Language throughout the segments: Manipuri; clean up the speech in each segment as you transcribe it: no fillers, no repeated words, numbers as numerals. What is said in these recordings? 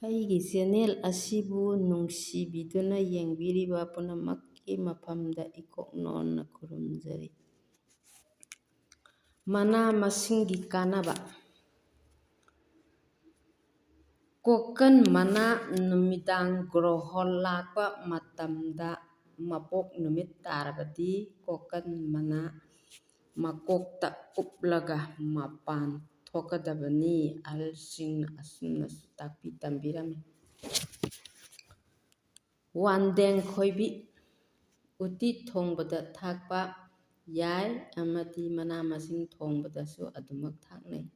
ꯑꯩꯒꯤ ꯆꯦꯅꯦꯜ ꯑꯁꯤꯕꯨ ꯅꯨꯡꯁꯤꯕꯤꯗꯨꯅ ꯌꯦꯡꯕꯤꯔꯤꯕ ꯄꯨꯝꯅꯃꯛꯀꯤ ꯃꯐꯝꯗ ꯏꯀꯣꯛꯅꯣꯟꯅ ꯈꯨꯔꯨꯝꯖꯔꯤ꯫ ꯃꯅꯥ ꯃꯁꯤꯡꯒꯤ ꯀꯥꯟꯅꯕ: ꯀꯣꯀꯟ ꯃꯅꯥ ꯅꯨꯃꯤꯗꯥꯡ ꯒ꯭ꯔꯣꯍꯣꯟ ꯂꯥꯛꯄ ꯃꯇꯝꯗ ꯃꯄꯣꯛ ꯅꯨꯃꯤꯠ ꯇꯥꯔꯕꯗꯤ ꯀꯣꯀꯟ ꯃꯅꯥ ꯃꯀꯣꯛꯇ ꯀꯨꯞꯂꯒ ꯃꯄꯥꯟ ꯊꯣꯛꯀꯗꯕꯅꯤ꯫ ꯑꯍꯜꯁꯤꯡꯅ ꯑꯁꯨꯝꯅꯁꯨ ꯇꯥꯛꯄꯤ ꯇꯝꯕꯤꯔꯝꯃꯤ꯫ ꯋꯥꯟꯗꯦꯡ ꯈꯣꯏꯕꯤ ꯎꯇꯤ ꯊꯣꯡꯕꯗ ꯊꯥꯛꯄ ꯌꯥꯏ ꯑꯃꯗꯤ ꯃꯅꯥ ꯃꯁꯤꯡ ꯊꯣꯡꯕꯗꯁꯨ ꯑꯗꯨꯃꯛ ꯊꯥꯛꯅꯩ꯫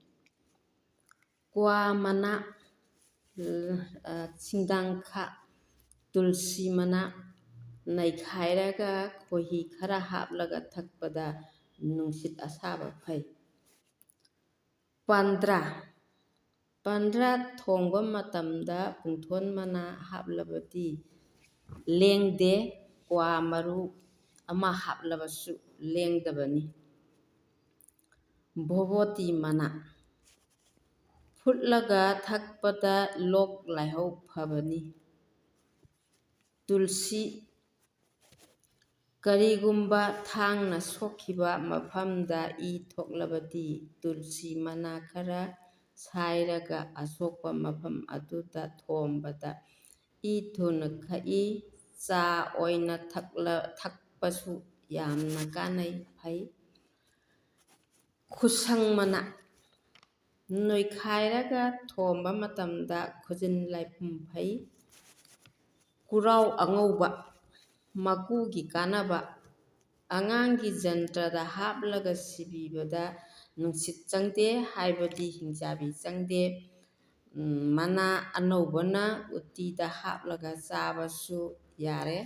ꯀ꯭ꯋꯥ ꯃꯅꯥ, ꯆꯤꯡꯒꯥꯡꯈꯥ, ꯇꯨꯜꯁꯤ ꯃꯅꯥ ꯅꯩꯈꯥꯏꯔꯒ ꯈꯣꯏꯍꯤ ꯈꯔ ꯍꯥꯞꯂꯒ ꯊꯛꯄꯗ ꯅꯨꯡꯁꯤꯠ ꯑꯁꯥꯕ ꯐꯩ꯫ ꯄꯥꯟꯗ꯭ꯔꯥ ꯊꯣꯡꯕ ꯃꯇꯝꯗ ꯄꯨꯡꯊꯣꯟ ꯃꯅꯥ ꯍꯥꯞꯂꯕꯗꯤ ꯂꯦꯡꯗꯦ, ꯀ꯭ꯋꯥ ꯃꯔꯨ ꯑꯃ ꯍꯥꯞꯂꯕꯁꯨ ꯂꯦꯡꯗꯕꯅꯤ꯫ ꯚꯣꯕꯣꯇꯤ ꯃꯅꯥ ꯐꯨꯠꯂꯒ ꯊꯛꯄꯗ ꯂꯣꯛ ꯂꯥꯏꯍꯧ ꯐꯕꯅꯤ꯫ ꯇꯨꯜꯁꯤ ꯀꯔꯤꯒꯨꯝꯕ ꯊꯥꯡꯅ ꯁꯣꯛꯈꯤꯕ ꯃꯐꯝꯗ ꯏ ꯊꯣꯛꯂꯕꯗꯤ ꯇꯨꯜꯁꯤ ꯃꯅꯥ ꯈꯔ ꯁꯥꯏꯔꯒ ꯑꯁꯣꯛꯄ ꯃꯐꯝ ꯑꯗꯨꯗ ꯊꯣꯝꯕꯗ ꯏ ꯊꯨꯅ ꯈꯛꯏ꯫ ꯆꯥ ꯑꯣꯏꯅ ꯊꯛꯄꯁꯨ ꯌꯥꯝꯅ ꯀꯥꯟꯅꯩ, ꯐꯩ꯫ ꯈꯨꯁꯪ ꯃꯅꯥ ꯅꯣꯏꯈꯥꯏꯔꯒ ꯊꯣꯝꯕ ꯃꯇꯝꯗ ꯈꯨꯖꯤꯟ ꯂꯥꯏꯄꯨꯝ ꯐꯩ꯫ ꯀꯨꯔꯥꯎ ꯑꯉꯧꯕ ꯃꯀꯨꯒꯤ ꯀꯥꯟꯅꯕ: ꯑꯉꯥꯡꯒꯤ ꯖꯟꯇ꯭ꯔꯗ ꯍꯥꯞꯂꯒ ꯁꯤꯕꯤꯕꯗ ꯅꯨꯡꯁꯤꯠ ꯆꯪꯗꯦ, ꯍꯥꯏꯕꯗꯤ ꯍꯤꯡꯆꯥꯕꯤ ꯆꯪꯗꯦ꯫ ꯃꯅꯥ ꯑꯅꯧꯕꯅ ꯎꯇꯤꯗ ꯍꯥꯞꯂꯒ ꯆꯥꯕꯁꯨ ꯌꯥꯔꯦ꯫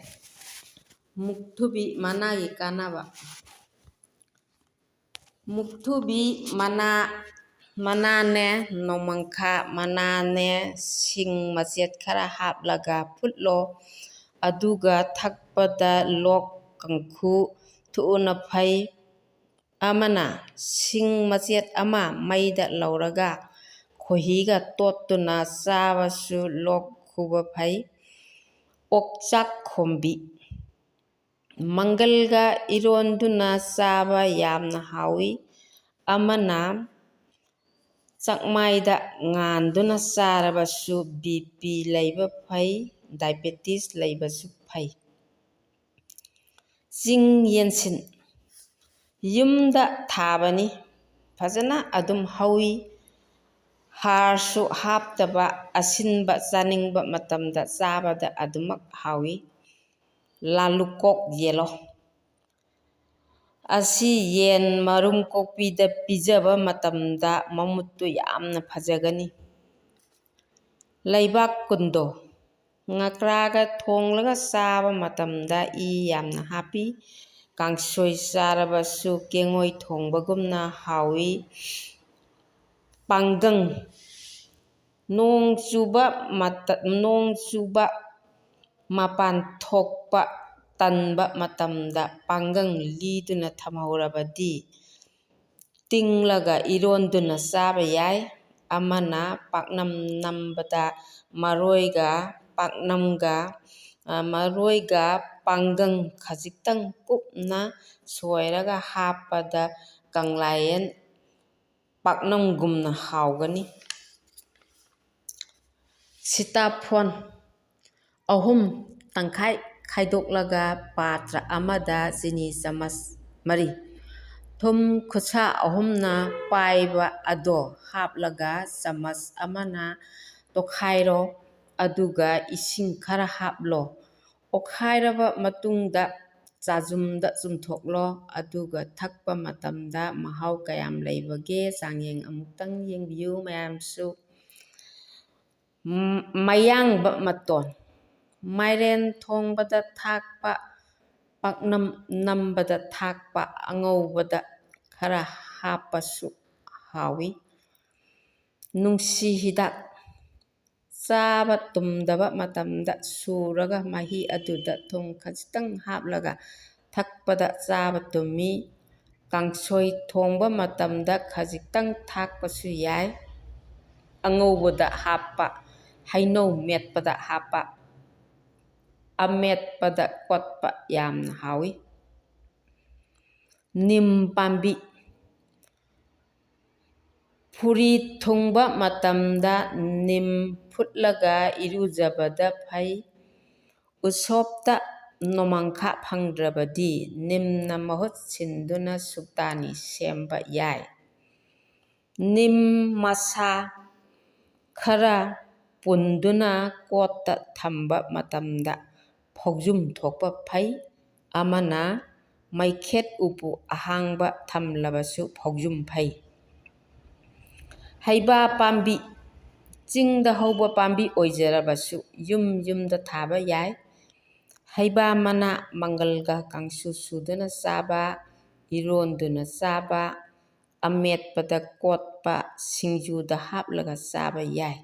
ꯃꯨꯛꯊ꯭ꯔꯨꯕꯤ ꯃꯅꯥꯒꯤ ꯀꯥꯟꯅꯕ: ꯃꯨꯛꯊ꯭ꯔꯨꯕꯤ ꯃꯅꯥꯅꯦ, ꯅꯣꯡꯃꯪꯈꯥ ꯃꯅꯥꯅꯦ ꯁꯤꯡ ꯃꯆꯦꯠ ꯈꯔ ꯍꯥꯞꯂꯒ ꯐꯨꯠꯂꯣ, ꯑꯗꯨꯒ ꯊꯛꯄꯗ ꯂꯣꯛ ꯀꯪꯈꯨ ꯊꯨꯅ ꯐꯩ꯫ ꯑꯃꯅ, ꯁꯤꯡ ꯃꯆꯦꯠ ꯑꯃ ꯃꯩꯗ ꯂꯧꯔꯒ ꯈꯣꯏꯍꯤꯒ ꯇꯣꯠꯇꯨꯅ ꯆꯥꯕꯁꯨ ꯂꯣꯛ ꯈꯨꯕ ꯐꯩ꯫ ꯑꯣꯛꯆꯥꯛ ꯈꯣꯝꯕꯤ ꯃꯪꯒꯜꯒ ꯏꯔꯣꯟꯗꯨꯅ ꯆꯥꯕ ꯌꯥꯝꯅ ꯍꯥꯎꯏ꯫ ꯑꯃꯅ, ꯆꯥꯛꯃꯥꯏꯗ ꯉꯥꯟꯗꯨꯅ ꯆꯥꯔꯕꯁꯨ BP ꯂꯩꯕ ꯐꯩ, ꯗꯥꯏꯕꯦꯇꯤꯁ ꯂꯩꯕꯁꯨ ꯐꯩ꯫ ꯆꯤꯡ ꯌꯦꯟꯁꯤꯟ ꯌꯨꯝꯗ ꯊꯥꯕꯅꯤ, ꯐꯖꯅ ꯑꯗꯨꯝ ꯍꯧꯏ, ꯍꯥꯔꯁꯨ ꯍꯥꯞꯇꯕ, ꯑꯁꯤꯟꯕ ꯆꯥꯅꯤꯡꯕ ꯃꯇꯝꯗ ꯆꯥꯕꯗ ꯑꯗꯨꯃꯛ ꯍꯥꯎꯏ꯫ ꯂꯥꯂꯨꯀꯣꯛ ꯌꯦꯜꯂꯣ ꯑꯁꯤ ꯌꯦꯟ ꯃꯔꯨꯝ ꯀꯣꯛꯄꯤꯗ ꯄꯤꯖꯕ ꯃꯇꯝꯗ ꯃꯃꯨꯠꯇꯨ ꯌꯥꯝꯅ ꯐꯖꯒꯅꯤ꯫ ꯂꯩꯕꯥꯛ ꯀꯨꯟꯗꯣ ꯉꯀ꯭ꯔꯥꯒ ꯊꯣꯡꯂꯒ ꯆꯥꯕ ꯃꯇꯝꯗ ꯏ ꯌꯥꯝꯅ ꯍꯥꯞꯄꯤ, ꯀꯥꯡꯁꯣꯏ ꯆꯥꯔꯕꯁꯨ ꯀꯦꯡꯉꯣꯏ ꯊꯣꯡꯕꯒꯨꯝꯅ ꯍꯥꯎꯏ꯫ ꯄꯥꯡꯒꯪ ꯅꯣꯡ ꯆꯨꯕ ꯃꯄꯥꯟ ꯊꯣꯛꯄ ꯇꯟꯕ ꯃꯇꯝꯗ ꯄꯥꯡꯒꯪ ꯂꯤꯗꯨꯅ ꯊꯝꯍꯧꯔꯕꯗꯤ ꯇꯤꯡꯂꯒ ꯏꯔꯣꯟꯗꯨꯅ ꯆꯥꯕ ꯌꯥꯏ꯫ ꯑꯃꯅ, ꯄꯥꯛꯅꯝ ꯅꯝꯕꯗ ꯃꯔꯣꯏꯒ ꯄꯥꯡꯒꯪ ꯈꯖꯤꯛꯇꯪ ꯀꯨꯞꯅ ꯁꯣꯏꯔꯒ ꯍꯥꯞꯄꯗ ꯀꯪꯂꯥꯌꯦꯟ ꯄꯥꯛꯅꯝꯒꯨꯝꯅ ꯍꯥꯎꯒꯅꯤ꯫ ꯁꯤꯇꯥꯐꯣꯟ 3 ꯇꯪꯈꯥꯏ ꯈꯥꯏꯗꯣꯛꯂꯒ ꯄꯥꯇ꯭ꯔ ꯑꯃꯗ ꯆꯤꯅꯤ ꯆꯃꯆ 4, ꯊꯨꯝ ꯈꯨꯠꯁꯥ 3ꯅ ꯄꯥꯏꯕ ꯑꯗꯣ ꯍꯥꯞꯂꯒ ꯆꯃꯆ ꯑꯃꯅ ꯇꯣꯠꯈꯥꯏꯔꯣ, ꯑꯗꯨꯒ ꯏꯁꯤꯡ ꯈꯔ ꯍꯥꯞꯂꯣ꯫ ꯑꯣꯠꯈꯥꯏꯔꯕ ꯃꯇꯨꯡꯗ ꯆꯥꯖꯨꯝꯗ ꯆꯨꯝꯊꯣꯛꯂꯣ, ꯑꯗꯨꯒ ꯊꯛꯄ ꯃꯇꯝꯗ ꯃꯍꯥꯎ ꯀꯌꯥꯝ ꯂꯩꯕꯒꯦ ꯆꯥꯡꯌꯦꯡ ꯑꯃꯨꯛꯇꯪ ꯌꯦꯡꯕꯤꯌꯨ ꯃꯌꯥꯝꯁꯨ꯫ ꯃꯌꯥꯡꯕ ꯃꯇꯣꯟ ꯃꯥꯏꯔꯦꯟ ꯊꯣꯡꯕꯗ ꯊꯥꯛꯄ, ꯄꯥꯛꯅꯝ ꯅꯝꯕꯗ ꯊꯥꯛꯄ, ꯑꯉꯧꯕꯗ ꯈꯔ ꯍꯥꯞꯄꯁꯨ ꯍꯥꯎꯏ꯫ ꯅꯨꯡꯁꯤ ꯍꯤꯗꯥꯛ ꯆꯥꯕ ꯇꯨꯝꯗꯕ ꯃꯇꯝꯗ ꯁꯨꯔꯒ ꯃꯍꯤ ꯑꯗꯨꯗ ꯊꯨꯝ ꯈꯖꯤꯛꯇꯪ ꯍꯥꯞꯂꯒ ꯊꯛꯄꯗ ꯆꯥꯕ ꯇꯨꯝꯃꯤ꯫ ꯀꯥꯡꯁꯣꯏ ꯊꯣꯡꯕ ꯃꯇꯝꯗ ꯈꯖꯤꯛꯇꯪ ꯊꯥꯛꯄꯁꯨ ꯌꯥꯏ꯫ ꯑꯉꯧꯕꯗ ꯍꯥꯞꯄ ꯍꯩꯅꯧ ꯃꯦꯠꯄꯗ ꯍꯥꯞꯄ ꯑꯃꯦꯠꯄꯗ ꯀꯣꯠꯄ ꯌꯥꯝꯅ ꯍꯥꯎꯏ꯫ ꯅꯤꯝ ꯄꯥꯝꯕꯤ ꯐꯨꯔꯤ ꯊꯨꯡꯕ ꯃꯇꯝꯗ ꯅꯤꯝ ꯐꯨꯠꯂꯒ ꯏꯔꯨꯖꯕꯗ ꯐꯩ꯫ ꯎꯁꯣꯞꯇ ꯅꯣꯡꯃꯥꯡꯈꯥ ꯐꯪꯗ꯭ꯔꯕꯗꯤ ꯅꯤꯝꯅ ꯃꯍꯨꯠ ꯁꯤꯟꯗꯨꯅ ꯁꯨꯛꯇꯥꯅꯤ ꯁꯦꯝꯕ ꯌꯥꯏ꯫ ꯅꯤꯝ ꯃꯁꯥ ꯈꯔ ꯄꯨꯟꯗꯨꯅ ꯀꯣꯠꯇ ꯊꯝꯕ ꯃꯇꯝꯗ ꯐꯧꯖꯨꯝ ꯊꯣꯛꯄ ꯐꯩ꯫ ꯑꯃꯅ ꯃꯩꯈꯦꯠ ꯎꯄꯨ ꯑꯍꯥꯡꯕ ꯊꯝꯂꯕꯁꯨ ꯐꯧꯖꯨꯝ ꯐꯩ꯫ ꯍꯩꯕꯥ ꯄꯥꯝꯕꯤ ꯆꯤꯡꯗ ꯍꯧꯕ ꯄꯥꯝꯕꯤ ꯑꯣꯏꯖꯔꯕꯁꯨ ꯌꯨꯝ ꯌꯨꯝꯗ ꯊꯥꯕ ꯌꯥꯏ꯫ ꯍꯩꯕꯥ ꯃꯅꯥ ꯃꯪꯒꯜꯒ ꯀꯥꯡꯁꯨ ꯁꯨꯗꯨꯅ ꯆꯥꯕ, ꯏꯔꯣꯟꯗꯨꯅ ꯆꯥꯕ, ꯑꯃꯦꯠꯄꯗ ꯀꯣꯠꯄ, ꯁꯤꯡꯖꯨꯗ ꯍꯥꯞꯂꯒ ꯆꯥꯕ ꯌꯥꯏ꯫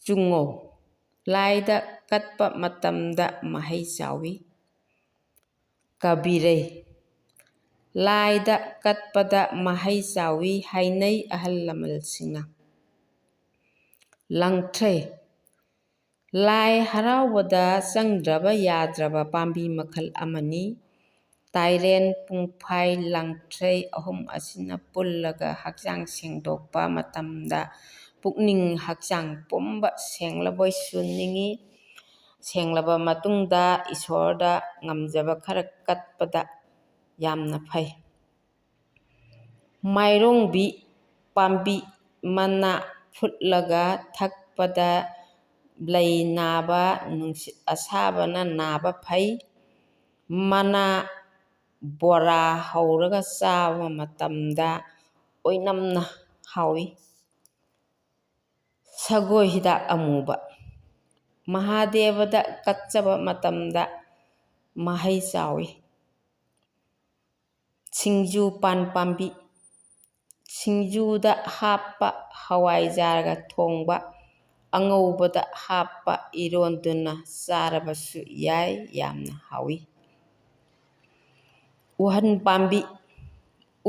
ꯆꯨꯉꯧ ꯂꯥꯏꯗ ꯀꯠꯄ ꯃꯇꯝꯗ ꯃꯍꯩ ꯆꯥꯎꯏ꯫ ꯀꯕꯤꯔꯩ ꯂꯥꯏꯗ ꯀꯠꯄꯗ ꯃꯍꯩ ꯆꯥꯎꯏ ꯍꯥꯏꯅꯩ ꯑꯍꯜ ꯂꯃꯟꯁꯤꯡꯅ꯫ ꯂꯪꯊ꯭ꯔꯩ ꯂꯥꯏ ꯍꯔꯥꯎꯕꯗ ꯆꯪꯗ꯭ꯔꯕ ꯌꯥꯗ꯭ꯔꯕ ꯄꯥꯝꯕꯤ ꯃꯈꯜ ꯑꯃꯅꯤ꯫ ꯇꯥꯏꯔꯦꯟ, ꯄꯨꯡꯐꯥꯏ, ꯂꯪꯊ꯭ꯔꯩ ꯑꯍꯨꯝ ꯑꯁꯤꯅ ꯄꯨꯜꯂꯒ ꯍꯛꯆꯥꯡ ꯁꯦꯡꯗꯣꯛꯄ ꯃꯇꯝꯗ ꯄꯨꯛꯅꯤꯡ ꯍꯛꯆꯥꯡ ꯄꯨꯝꯕ ꯁꯦꯡꯂꯕꯣꯏꯁꯨ ꯅꯤꯡꯏ꯫ ꯁꯦꯡꯂꯕ ꯃꯇꯨꯡꯗ ꯏꯁꯣꯔꯗ ꯉꯝꯖꯕ ꯈꯔ ꯀꯠꯄꯗ ꯌꯥꯝꯅ ꯐꯩ꯫ ꯃꯥꯏꯔꯣꯡꯕꯤ ꯄꯥꯝꯕꯤ ꯃꯅꯥ ꯐꯨꯠꯂꯒ ꯊꯛꯄꯗ ꯂꯩ ꯅꯥꯕ, ꯅꯨꯡꯁꯤꯠ ꯑꯁꯥꯕꯅ ꯅꯥꯕ ꯐꯩ꯫ ꯃꯅꯥ ꯕꯣꯔꯥ ꯍꯧꯔꯒ ꯆꯥꯕ ꯃꯇꯝꯗ ꯑꯣꯏꯅꯝꯅ ꯍꯥꯎꯏ꯫ ꯁꯒꯣꯜ ꯍꯤꯗꯥꯛ ꯑꯃꯨꯕ ꯃꯍꯥꯗꯦꯕꯗ ꯀꯠꯆꯕ ꯃꯇꯝꯗ ꯃꯍꯩ ꯆꯥꯎꯏ꯫ ꯁꯤꯡꯖꯨ ꯄꯥꯟ ꯄꯥꯝꯕꯤ ꯁꯤꯡꯖꯨꯗ ꯍꯥꯞꯄ, ꯍꯋꯥꯏꯖꯥꯔꯒ ꯊꯣꯡꯕ, ꯑꯉꯧꯕꯗ ꯍꯥꯞꯄ, ꯏꯔꯣꯟꯗꯨꯅ ꯆꯥꯔꯕꯁꯨ ꯌꯥꯏ, ꯌꯥꯝꯅ ꯍꯥꯎꯏ꯫ ꯎꯍꯟ ꯄꯥꯝꯕꯤ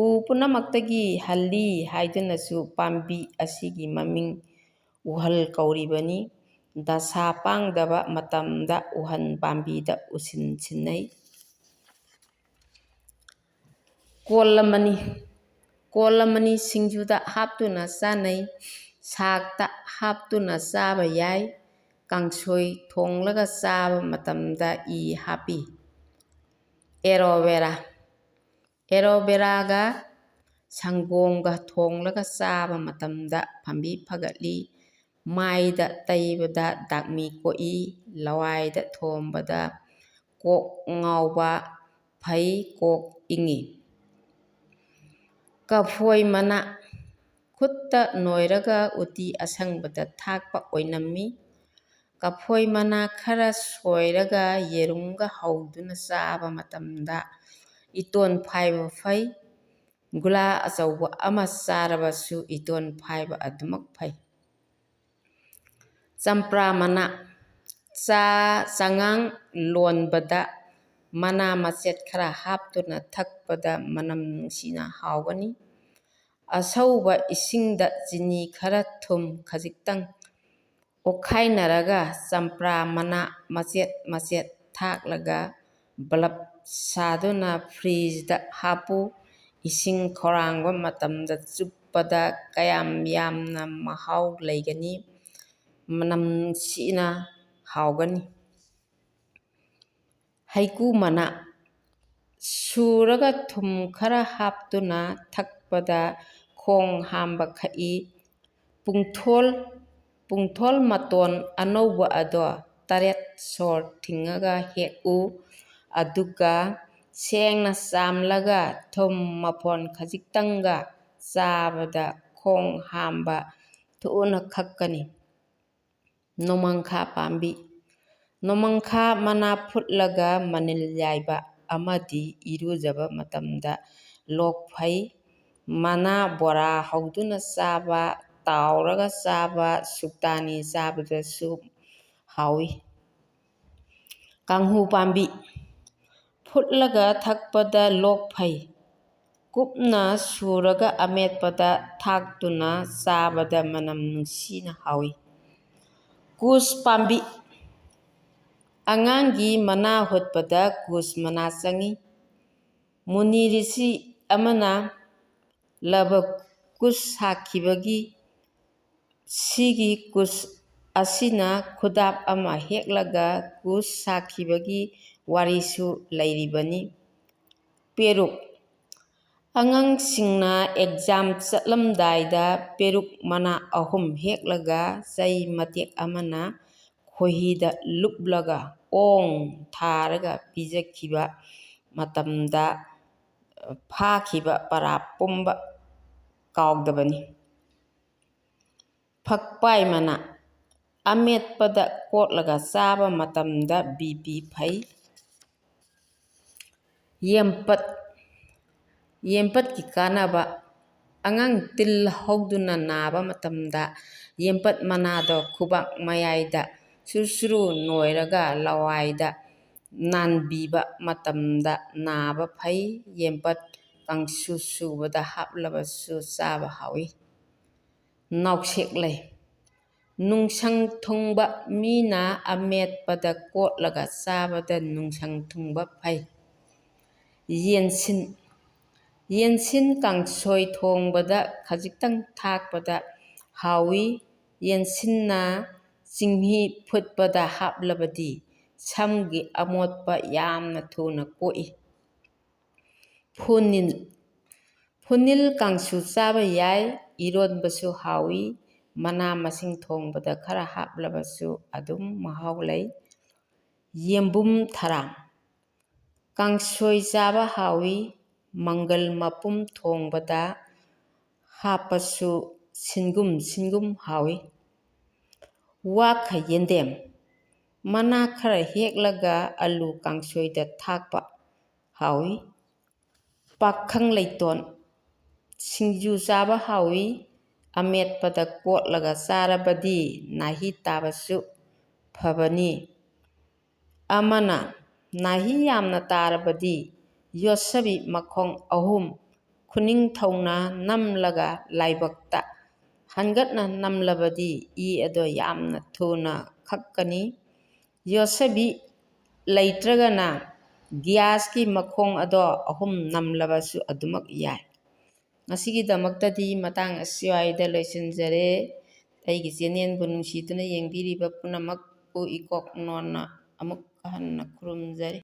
ꯎ ꯄꯨꯝꯅꯃꯛꯇꯒꯤ ꯍꯜꯂꯤ ꯍꯥꯏꯗꯨꯅꯁꯨ ꯄꯥꯝꯕꯤ ꯑꯁꯤꯒꯤ ꯃꯃꯤꯡ ꯎꯍꯜ ꯀꯧꯔꯤꯕꯅꯤ꯫ ꯗꯁꯥ ꯄꯥꯡꯗꯕ ꯃꯇꯝꯗ ꯎꯍꯟ ꯄꯥꯝꯕꯤꯗ ꯎꯁꯤꯟ ꯁꯤꯟꯅꯩ꯫ ꯀꯣꯜꯂꯃꯅꯤ ꯀꯣꯜꯂꯃꯅꯤ ꯁꯤꯡꯖꯨꯗ ꯍꯥꯞꯇꯨꯅ ꯆꯥꯅꯩ꯫ ꯁꯥꯛꯇ ꯍꯥꯞꯇꯨꯅ ꯆꯥꯕ ꯌꯥꯏ꯫ ꯀꯥꯡꯁꯣꯏ ꯊꯣꯡꯂꯒ ꯆꯥꯕ ꯃꯇꯝꯗ ꯏ ꯍꯥꯞꯄꯤ꯫ ꯑꯦꯔꯣꯚꯦꯔꯥ ꯑꯦꯔꯣꯚꯦꯔꯥꯒ ꯁꯪꯒꯣꯝꯒ ꯊꯣꯡꯂꯒ ꯆꯥꯕ ꯃꯇꯝꯗ ꯐꯝꯕꯤ ꯐꯒꯠꯂꯤ꯫ ꯃꯥꯏꯗ ꯇꯩꯕꯗ ꯗꯥꯛꯃꯤ ꯀꯣꯛꯏ꯫ ꯂꯋꯥꯏꯗ ꯊꯣꯝꯕꯗ ꯀꯣꯛ ꯉꯥꯎꯕ ꯐꯩ, ꯀꯣꯛ ꯏꯪꯏ꯫ ꯀꯐꯣꯏ ꯃꯅꯥ ꯈꯨꯠꯇ ꯅꯣꯏꯔꯒ ꯎꯇꯤ ꯑꯁꯪꯕꯗ ꯊꯥꯛꯄ ꯑꯣꯏꯅꯝꯃꯤ꯫ ꯀꯐꯣꯏ ꯃꯅꯥ ꯈꯔ ꯁꯣꯏꯔꯒ ꯌꯦꯔꯨꯝꯒ ꯍꯧꯗꯨꯅ ꯆꯥꯕ ꯃꯇꯝꯗ ꯏꯇꯣꯟ ꯐꯥꯏꯕ ꯐꯩ꯫ ꯒꯨꯂꯥ ꯑꯆꯧꯕ ꯑꯃ ꯆꯥꯔꯕꯁꯨ ꯏꯇꯣꯟ ꯐꯥꯏꯕ ꯑꯗꯨꯃꯛ ꯐꯩ꯫ ꯆꯝꯄ꯭ꯔꯥ ꯃꯅꯥ ꯆꯉꯥꯡ ꯂꯣꯟꯕꯗ ꯃꯅꯥ ꯃꯆꯦꯠ ꯈꯔ ꯍꯥꯞꯇꯨꯅ ꯊꯛꯄꯗ ꯃꯅꯝ ꯅꯨꯡꯁꯤꯅ ꯍꯥꯎꯒꯅꯤ꯫ ꯑꯁꯧꯕ ꯏꯁꯤꯡꯗ ꯆꯤꯅꯤ ꯈꯔ, ꯊꯨꯝ ꯈꯖꯤꯛꯇꯪ ꯑꯣꯠꯈꯥꯏꯅꯔꯒ ꯆꯝꯄ꯭ꯔꯥ ꯃꯅꯥ ꯃꯆꯦꯠ ꯃꯆꯦꯠ ꯊꯥꯛꯂꯒ ꯕꯂꯞ ꯁꯥꯗꯨꯅ ꯐ꯭ꯔꯤꯖꯗ ꯍꯥꯞꯄꯨ꯫ ꯏꯁꯤꯡ ꯈꯧꯔꯥꯡꯕ ꯃꯇꯝꯗ ꯆꯨꯞꯄꯗ ꯀꯌꯥꯝ ꯌꯥꯝꯅ ꯃꯍꯥꯎ ꯂꯩꯒꯅꯤ, ꯃꯅꯝ ꯅꯨꯡꯁꯤꯅ ꯍꯥꯎꯒꯅꯤ꯫ ꯍꯩꯀꯨ ꯃꯅꯥ ꯁꯨꯔꯒ ꯊꯨꯝ ꯈꯔ ꯍꯥꯞꯇꯨꯅ ꯊꯛꯄꯗ ꯈꯣꯡ ꯍꯥꯝꯕ ꯈꯛꯏ꯫ ꯄꯨꯡꯊꯣꯜ ꯃꯇꯣꯟ ꯑꯅꯧꯕ ꯑꯗꯣ 3 ꯁꯣꯔ ꯊꯤꯡꯉꯒ ꯍꯦꯛꯎ꯫ ꯑꯗꯨꯒ ꯁꯦꯡꯅ ꯆꯥꯝꯂꯒ ꯊꯨꯝ ꯃꯐꯣꯟ ꯈꯖꯤꯛꯇꯪꯒ ꯆꯥꯕꯗ ꯈꯣꯡ ꯍꯥꯝꯕ ꯊꯨꯅ ꯈꯛꯀꯅꯤ꯫ ꯅꯣꯡꯃꯥꯡꯈꯥ ꯄꯥꯝꯕꯤ ꯅꯣꯡꯃꯥꯡꯈꯥ ꯃꯅꯥ ꯐꯨꯠꯂꯒ ꯃꯅꯤꯜ ꯌꯥꯏꯕ ꯑꯃꯗꯤ ꯏꯔꯨꯖꯕ ꯃꯇꯝꯗ ꯂꯣꯛ ꯐꯩ꯫ ꯃꯅꯥ ꯕꯣꯔꯥ ꯍꯧꯗꯨꯅ ꯆꯥꯕ, ꯇꯥꯎꯔꯒ ꯆꯥꯕ, ꯁꯨꯛꯇꯥꯅꯤ ꯆꯥꯕꯗꯁꯨ ꯍꯥꯎꯏ꯫ ꯀꯥꯡꯍꯨ ꯄꯥꯝꯕꯤ ꯐꯨꯠꯂꯒ ꯊꯛꯄꯗ ꯂꯣꯛ ꯐꯩ꯫ ꯀꯨꯞꯅ ꯁꯨꯔꯒ ꯑꯃꯦꯠꯄꯗ ꯊꯥꯛꯇꯨꯅ ꯆꯥꯕꯗ ꯃꯅꯝ ꯅꯨꯡꯁꯤꯅ ꯍꯥꯎꯏ꯫ ꯀꯨꯁ ꯄꯥꯝꯕꯤ ꯑꯉꯥꯡꯒꯤ ꯃꯅꯥ ꯍꯨꯠꯄꯗ ꯀꯨꯁ ꯃꯅꯥ ꯆꯪꯏ꯫ ꯃꯨꯅꯤ ꯔꯤꯁꯤ ꯑꯃꯅ ꯂꯕ ꯀꯨꯁ ꯁꯥꯈꯤꯕꯒꯤ ꯁꯤꯒꯤ ꯀꯨꯁ ꯑꯁꯤꯅ ꯈꯨꯗꯥꯞ ꯑꯃ ꯍꯦꯛꯂꯒ ꯀꯨꯁ ꯁꯥꯈꯤꯕꯒꯤ ꯋꯥꯔꯤꯁꯨ ꯂꯩꯔꯤꯕꯅꯤ꯫ ꯄꯦꯔꯨꯛ ꯑꯉꯥꯡꯁꯤꯡꯅ ꯑꯦꯛꯖꯥꯝ ꯆꯠꯂꯝꯗꯥꯏꯗ ꯄꯦꯔꯨꯛ ꯃꯅꯥ 3 ꯍꯦꯛꯂꯒ ꯆꯩ ꯃꯇꯦꯛ ꯑꯃꯅ ꯈꯣꯏꯍꯤꯗ ꯂꯨꯞꯂꯒ ꯑꯣꯡ ꯊꯥꯔꯒ ꯄꯤꯖꯈꯤꯕ ꯃꯇꯝꯗ ꯐꯥꯈꯤꯕ ꯄꯔꯥ ꯄꯨꯝꯕ ꯀꯥꯎꯗꯕꯅꯤ꯫ ꯐꯛꯄꯥꯏ ꯃꯅꯥ ꯑꯃꯦꯠꯄꯗ ꯀꯣꯠꯂꯒ ꯆꯥꯕ ꯃꯇꯝꯗ BP ꯐꯩ꯫ ꯌꯦꯝꯄꯠ ꯌꯦꯝꯄꯠꯀꯤ ꯀꯥꯟꯅꯕ ꯑꯉꯥꯡ ꯇꯤꯜ ꯍꯧꯗꯨꯅ ꯅꯥꯕ ꯃꯇꯝꯗ ꯌꯦꯝꯄꯠ ꯃꯅꯥꯗꯣ ꯈꯨꯕꯥꯛ ꯃꯌꯥꯏꯗ ꯁꯨꯔꯨ ꯁꯨꯔꯨ ꯅꯣꯏꯔꯒ ꯂꯋꯥꯏꯗ ꯅꯥꯟꯕꯤꯕ ꯃꯇꯝꯗ ꯅꯥꯕ ꯐꯩ꯫ ꯌꯦꯝꯄꯠ ꯀꯥꯡꯁꯨ ꯁꯨꯕꯗ ꯍꯥꯞꯂꯕꯁꯨ ꯆꯥꯕ ꯍꯥꯎꯏ꯫ ꯅꯥꯎꯁꯦꯛꯂꯩ ꯅꯨꯡꯁꯪ ꯊꯨꯡꯕ ꯃꯤꯅ ꯑꯃꯦꯠꯄꯗ ꯀꯣꯠꯂꯒ ꯆꯥꯕꯗ ꯅꯨꯡꯁꯪ ꯊꯨꯡꯕ ꯐꯩ꯫ ꯌꯦꯟꯁꯤꯟ ꯌꯦꯟꯁꯤꯟ ꯀꯥꯡꯁꯣꯏ ꯊꯣꯡꯕꯗ ꯈꯖꯤꯛꯇꯪ ꯊꯥꯛꯄꯗ ꯍꯥꯎꯏ꯫ ꯌꯦꯟꯁꯤꯟꯅ ꯆꯤꯡꯍꯤ ꯐꯨꯠꯄꯗ ꯍꯥꯞꯂꯕꯗꯤ ꯁꯝꯒꯤ ꯑꯃꯣꯠꯄ ꯌꯥꯝꯅ ꯊꯨꯅ ꯀꯣꯛꯏ꯫ ꯐꯨꯅꯤꯜ ꯐꯨꯅꯤꯜ ꯀꯥꯡꯁꯨ ꯆꯥꯕ ꯌꯥꯏ꯫ ꯏꯔꯣꯟꯕꯁꯨ ꯍꯥꯎꯏ꯫ ꯃꯅꯥ ꯃꯁꯤꯡ ꯊꯣꯡꯕꯗ ꯈꯔ ꯍꯥꯞꯂꯕꯁꯨ ꯑꯗꯨꯝ ꯃꯍꯥꯎ ꯂꯩ꯫ ꯌꯦꯝꯕꯨꯝ ꯊꯔꯥ ꯀꯥꯡꯁꯣꯏ ꯆꯥꯕ ꯍꯥꯎꯏ꯫ ꯃꯪꯒꯜ ꯃꯄꯨꯝ ꯊꯣꯡꯕꯗ ꯍꯥꯞꯄꯁꯨ ꯁꯤꯟꯒꯨꯝ ꯁꯤꯟꯒꯨꯝ ꯍꯥꯎꯏ꯫ ꯋꯥꯈ ꯌꯦꯟꯗꯦꯝ ꯃꯅꯥ ꯈꯔ ꯍꯦꯛꯂꯒ ꯑꯂꯨ ꯀꯥꯡꯁꯣꯏꯗ ꯊꯥꯛꯄ ꯍꯥꯎꯏ꯫ ꯄꯥꯈꯪ ꯂꯩꯇꯣꯟ ꯁꯤꯡꯖꯨ ꯆꯥꯕ ꯍꯥꯎꯏ꯫ ꯑꯃꯦꯠꯄꯗ ꯀꯣꯠꯂꯒ ꯆꯥꯔꯕꯗꯤ ꯅꯥꯍꯤ ꯇꯥꯕꯁꯨ ꯐꯕꯅꯤ꯫ ꯑꯃꯅ ꯅꯥꯍꯤ ꯌꯥꯝꯅ ꯇꯥꯔꯕꯗꯤ ꯌꯣꯠꯁꯕꯤ ꯃꯈꯣꯡ 3 ꯈꯨꯅꯤꯡꯊꯧꯅ ꯅꯝꯂꯒ ꯂꯥꯏꯕꯛꯇ ꯍꯟꯒꯠꯅ ꯅꯝꯂꯕꯗꯤ ꯏ ꯑꯗꯣ ꯌꯥꯝꯅ ꯊꯨꯅ ꯈꯛꯀꯅꯤ꯫ ꯌꯣꯠꯁꯕꯤ ꯂꯩꯇ꯭ꯔꯒꯅ ꯒ꯭ꯌꯥꯁꯀꯤ ꯃꯈꯣꯡ ꯑꯗꯣ 3 ꯅꯝꯂꯕꯁꯨ ꯑꯗꯨꯃꯛ ꯌꯥꯏ꯫ ꯉꯁꯤꯒꯤꯗꯃꯛꯇꯗꯤ ꯃꯇꯥꯡ ꯑꯁ꯭ꯋꯥꯏꯗ ꯂꯣꯏꯁꯤꯟꯖꯔꯦ꯫ ꯑꯩꯒꯤ ꯆꯦꯅꯦꯜꯕꯨ ꯅꯨꯡꯁꯤꯗꯨꯅ ꯌꯦꯡꯕꯤꯔꯤꯕ ꯄꯨꯝꯅꯃꯛꯄꯨ ꯏꯀꯣꯛ ꯅꯣꯟꯅ ꯑꯃꯨꯛ ꯍꯟꯅ ꯈꯨꯔꯨꯝꯖꯔꯤ꯫